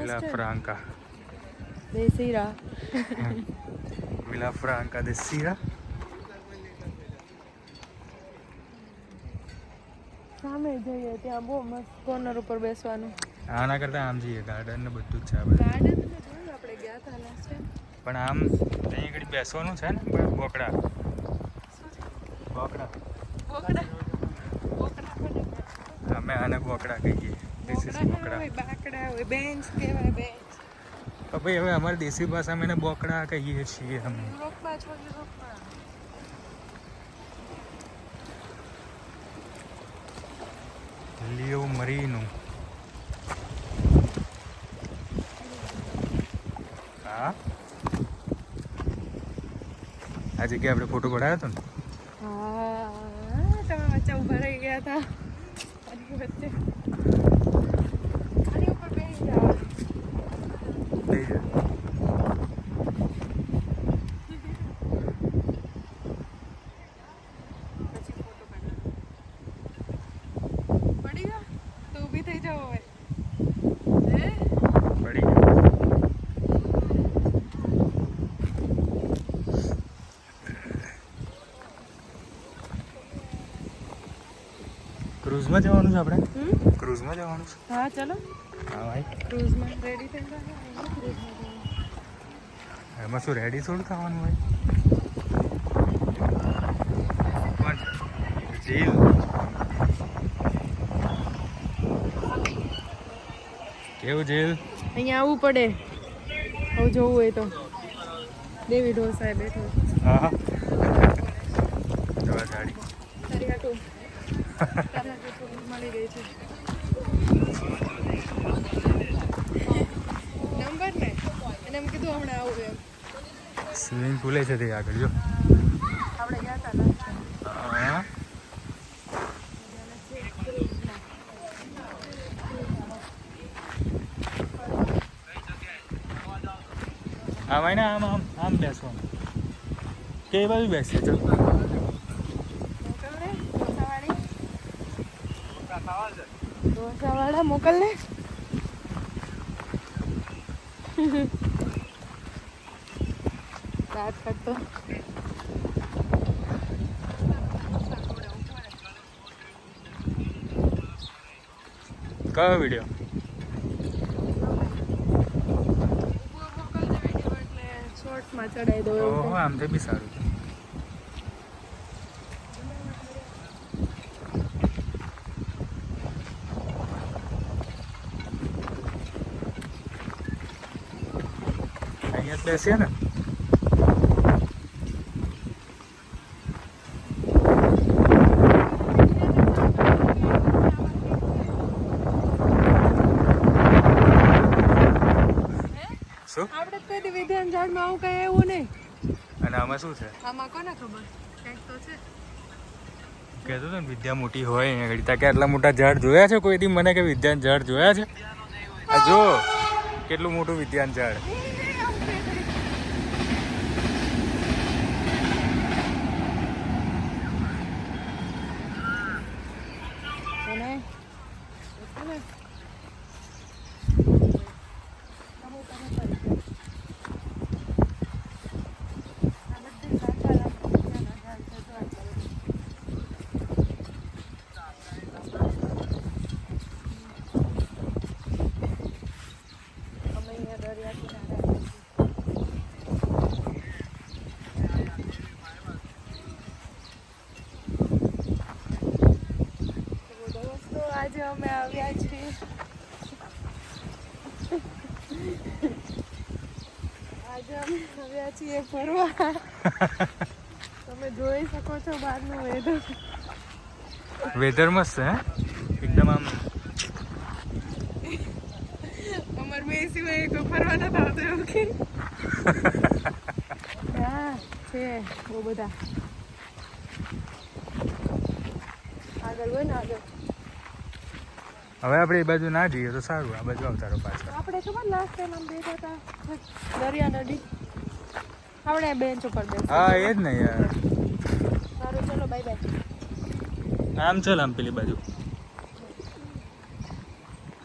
Villa Franca de Sira. Villa Franca de Sira. સામે જઈએ ત્યાં બહુ મસ્ત કોર્નર ઉપર બેસવાનું. આના કરતાં આમ જઈએ ગાર્ડન ને બધું જ છે આ બધું. ગાર્ડન તો જોયું આપણે ગયા હતા લાસ્ટ ટાઈમ. પણ આમ ત્યાં આગળ બેસવાનું છે ને બોકડા બોકડા બોકડા બોકડા કોને અમે આને બોકડા કહીએ. દેશી બોકડા હોય બાકડા હોય બેન્ચ કહેવાય બેન્ચ. તો ભાઈ હવે અમારી દેશી ભાષામાં એને બોકડા કહીએ છીએ અમે. યુરોપમાં છો યુરોપમાં. લિયો મરીનો. હા આ જગ્યાએ આપણે ફોટો પડાવ્યો હતો ને. હા તમે વચ્ચે ઊભા રહી ગયા હતા આની વચ્ચે. આની ઉપર બેસી જાઓ. લઈ જા. પછી ફોટો પાડવાનો. પડી ગયો તો ઊભી થઈ જાઓ હવે. હે પડી ગયો. ક્રૂઝમાં જવાનું છે આપણે. ક્રૂઝમાં જવાનું છે. હા ચલો હા ભાઈ ક્રૂઝમાં રેડી થઈ ગયા. ક્રૂઝમાં એમાં શું રેડી થોડું થવાનું હોય. કોણ જીલ કેવું જીલ. અહીંયા આવવું પડે હવે જોવું હોય તો. દેવી ઢોસાએ બેઠો હા હા જવા ગાડી તારી હાટું તારા હાટું મળી ગઈ છે નંબર ને એને એમ કીધું હમણાં આવું એમ. સ્વિમિંગ પુલે છે તે આગળ જો. આપણે ગયા હતા ને હા આમ આવીને આમ આમ આમ બેસવાનું કે એ બાજુ બેસીએ ચાલ. ઢોસાવાળા મોકલ ને. દાંત કાઢતો. કયો વિડીયો. શોર્ટ્સમાં ચડાવી દો ઓહો આમ તો બી સારું. અહીંયા જ બેસીએ ને. શું આપણે કોઈ દી વિધાન ઝાડમાં આવું કઈ એવું નહીં. અને આમાં શું છે આમાં કોને ખબર કંઈક તો છે. કહેતો હતો ને વિદ્યા મોટી હોય અહીંયા ઘડી તાકે આટલા મોટા ઝાડ જોયા છે કોઈ દી મને કે વિદ્યાન ઝાડ જોયા છે. આ જો કેટલું મોટું વિદ્યાન ઝાડ. આજે અમે આવ્યા છીએ ફરવા. તમે જોઈ શકો છો બહારનું વેધર. વેધર મસ્ત હે એકદમ આમ. અમાર બે સિવાય કોઈ ફરવા નથી આવતું એવું કે. હા છે બહુ બધા. આગળ હોય ને આગળ. હવે આપણે એ બાજુ ના જઈએ તો સારું. આ બાજુ આવતા રહો પાછા. આપણે ખબર લાસ્ટ ટાઈમ આમ બેઠા હતા દરિયા નદી. આપણે બેન્ચ ઉપર બેસી. હા એ જ ને યાર. સારું ચલો બાય બાય. આમ ચાલ આમ પેલી બાજુ.